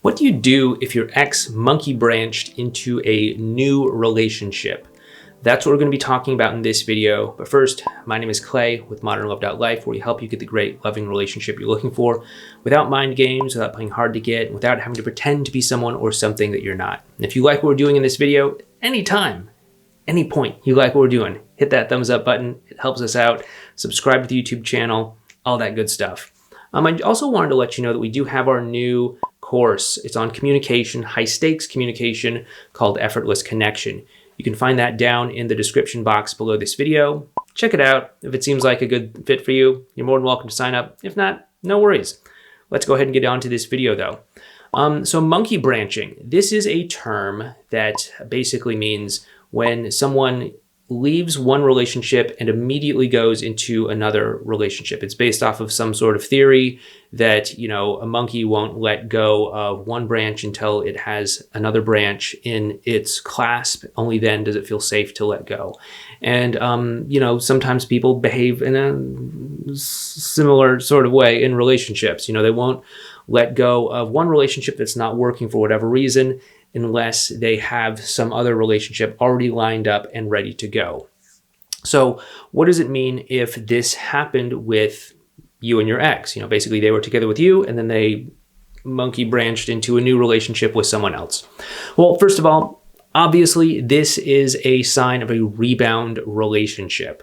What do you do if your ex monkey branched into a new relationship? That's what we're going to be talking about in this video. But first, my name is Clay with modernlove.life, where we help you get the great loving relationship you're looking for without mind games, without playing hard to get, and without having to pretend to be someone or something that you're not. And if you like what we're doing in this video, anytime, any point you like what we're doing, hit that thumbs up button. It helps us out. Subscribe to the YouTube channel, all that good stuff. I also wanted to let you know that we do have our new course. It's on communication, high stakes communication, called Effortless Connection. You can find that down in the description box below this video. Check it out. If it seems like a good fit for you, you're more than welcome to sign up. If not, no worries. Let's go ahead and get on to this video though. So monkey branching, this is a term that basically means when someone leaves one relationship and immediately goes into another relationship. It's based off of some sort of theory that, you know, a monkey won't let go of one branch until it has another branch in its clasp. Only then does it feel safe to let go. And, you know, sometimes people behave in a similar sort of way in relationships. You know, they won't let go of one relationship that's not working for whatever reason, unless they have some other relationship already lined up and ready to go. So what does it mean if this happened with you and your ex? You know, basically they were together with you and then they monkey branched into a new relationship with someone else. Well, first of all, obviously this is a sign of a rebound relationship.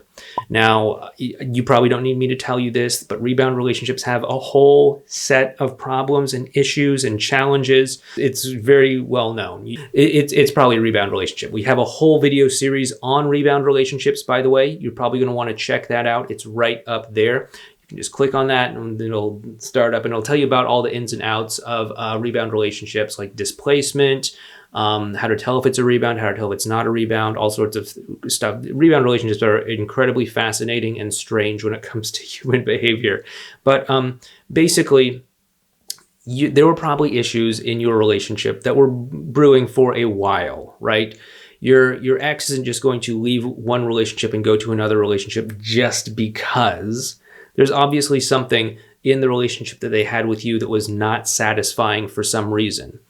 Now, you probably don't need me to tell you this, but rebound relationships have a whole set of problems and issues and challenges. It's very well known. It's probably a rebound relationship. We have a whole video series on rebound relationships, by the way. You're probably going to want to check that out. It's right up there. You can just click on that and it'll start up and it'll tell you about all the ins and outs of rebound relationships, like displacement, how to tell if it's a rebound, how to tell if it's not a rebound, all sorts of stuff. Rebound relationships are incredibly fascinating and strange when it comes to human behavior. But basically, there were probably issues in your relationship that were brewing for a while, right? Your ex isn't just going to leave one relationship and go to another relationship just because. There's obviously something in the relationship that they had with you that was not satisfying for some reason.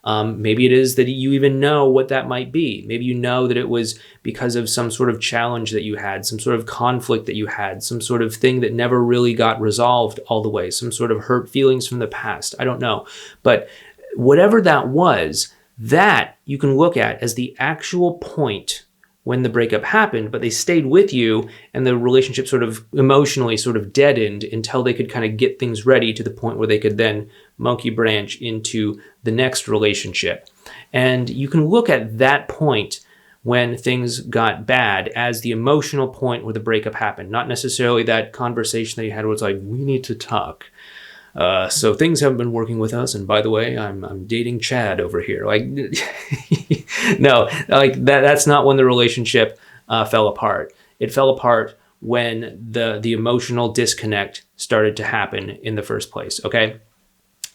Maybe it is that you even know what that might be. Maybe you know that it was because of some sort of challenge that you had, some sort of conflict that you had, some sort of thing that never really got resolved all the way, some sort of hurt feelings from the past. I don't know. But whatever that was, that you can look at as the actual point when the breakup happened, but they stayed with you and the relationship sort of emotionally sort of deadened until they could kind of get things ready to the point where they could then monkey branch into the next relationship. And you can look at that point when things got bad as the emotional point where the breakup happened, not necessarily that conversation that you had where it's like, we need to talk. So things haven't been working with us, and by the way, I'm dating Chad over here. Like, no, like that's not when the relationship fell apart. It fell apart when the emotional disconnect started to happen in the first place. Okay.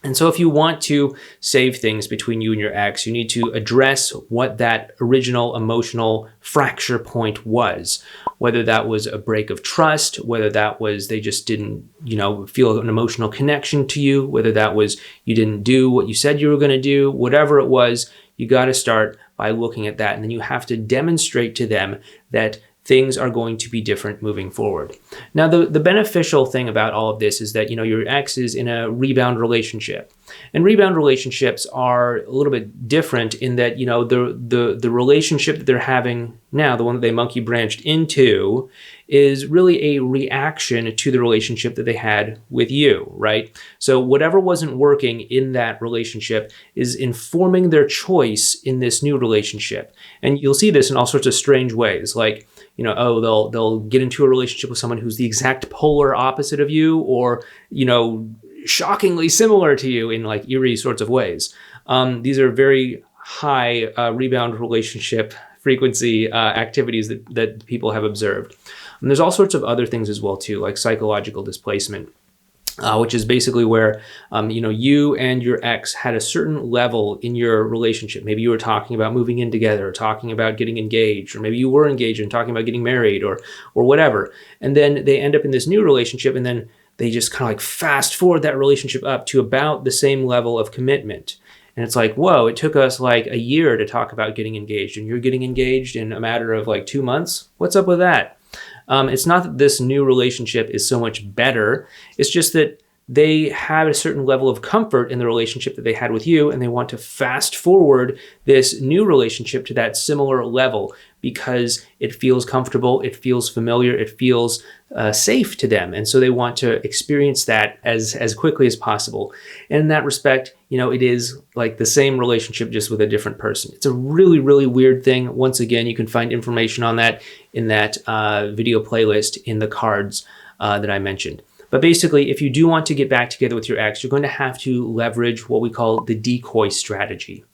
And so if you want to save things between you and your ex, you need to address what that original emotional fracture point was, whether that was a break of trust, whether that was they just didn't, you know, feel an emotional connection to you, whether that was you didn't do what you said you were going to do, whatever it was, you got to start by looking at that. And then you have to demonstrate to them that things are going to be different moving forward. Now, the beneficial thing about all of this is that, you know, your ex is in a rebound relationship. And rebound relationships are a little bit different in that, you know, the relationship that they're having now, the one that they monkey branched into, is really a reaction to the relationship that they had with you, right? So whatever wasn't working in that relationship is informing their choice in this new relationship. And you'll see this in all sorts of strange ways, like, you know, oh, they'll get into a relationship with someone who's the exact polar opposite of you, or, you know, shockingly similar to you in like eerie sorts of ways. These are very high rebound relationship frequency activities that people have observed. And there's all sorts of other things as well too, like psychological displacement. Which is basically where, you know, you and your ex had a certain level in your relationship. Maybe you were talking about moving in together, or talking about getting engaged, or maybe you were engaged and talking about getting married, or whatever. And then they end up in this new relationship, and then they just kind of like fast forward that relationship up to about the same level of commitment. And it's like, whoa, it took us like a year to talk about getting engaged, and you're getting engaged in a matter of like 2 months. What's up with that? It's not that this new relationship is so much better. It's just that they have a certain level of comfort in the relationship that they had with you, and they want to fast forward this new relationship to that similar level because it feels comfortable, it feels familiar, it feels safe to them. And so they want to experience that as quickly as possible. And in that respect, it is like the same relationship, just with a different person. It's a really, really weird thing. Once again, you can find information on that in that video playlist in the cards that I mentioned. But basically, if you do want to get back together with your ex, you're going to have to leverage what we call the decoy strategy.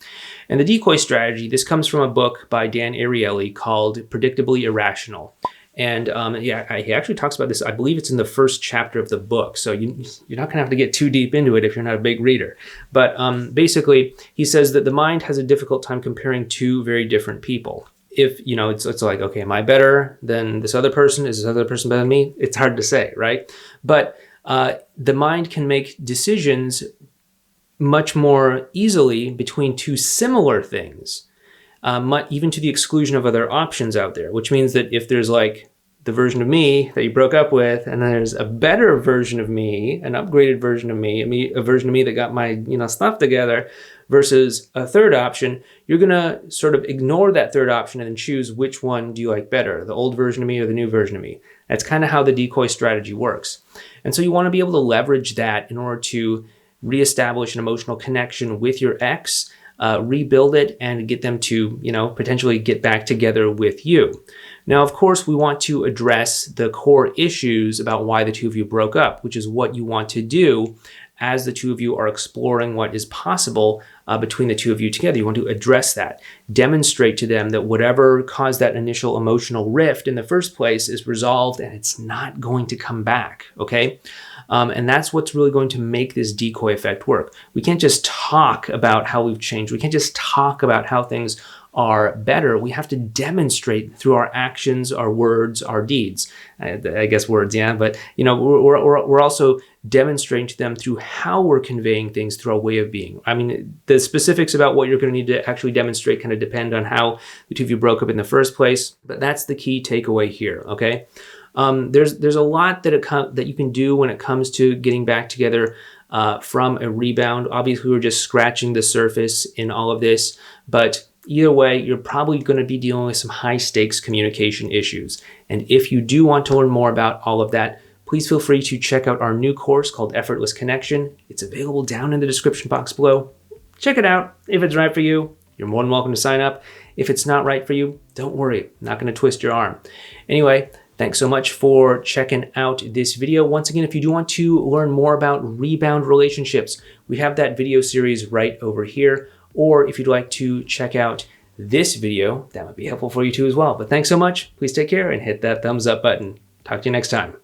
And the decoy strategy, this comes from a book by Dan Ariely called Predictably Irrational. And he actually talks about this. I believe it's in the first chapter of the book. So you're not going to have to get too deep into it if you're not a big reader. But basically, he says that the mind has a difficult time comparing two very different people. If, it's like, okay, am I better than this other person? Is this other person better than me? It's hard to say, right? But the mind can make decisions much more easily between two similar things, even to the exclusion of other options out there, which means that if there's like the version of me that you broke up with, and then there's a better version of me, an upgraded version of me, a version of me that got my stuff together, versus a third option, you're gonna sort of ignore that third option and then choose which one do you like better, the old version of me or the new version of me. That's kind of how the decoy strategy works. And so you want to be able to leverage that in order to reestablish an emotional connection with your ex, rebuild it, and get them to, potentially get back together with you. Now, of course, we want to address the core issues about why the two of you broke up, which is what you want to do as the two of you are exploring what is possible between the two of you together. You want to address that, demonstrate to them that whatever caused that initial emotional rift in the first place is resolved and it's not going to come back, okay? And that's what's really going to make this decoy effect work. We can't just talk about how we've changed. We can't just talk about how things are better. We have to demonstrate through our actions, our words, our deeds. I guess words, yeah, but we're also demonstrating to them through how we're conveying things through our way of being. I mean, the specifics about what you're going to need to actually demonstrate kind of depend on how the two of you broke up in the first place, but that's the key takeaway here, okay? There's a lot that you can do when it comes to getting back together from a rebound. Obviously, we're just scratching the surface in all of this, but either way, you're probably going to be dealing with some high stakes communication issues. And if you do want to learn more about all of that, please feel free to check out our new course called Effortless Connection. It's available down in the description box below. Check it out. If it's right for you, you're more than welcome to sign up. If it's not right for you, don't worry. I'm not going to twist your arm. Anyway, thanks so much for checking out this video. Once again, if you do want to learn more about rebound relationships, we have that video series right over here. Or if you'd like to check out this video, that might be helpful for you too as well. But thanks so much. Please take care and hit that thumbs up button. Talk to you next time.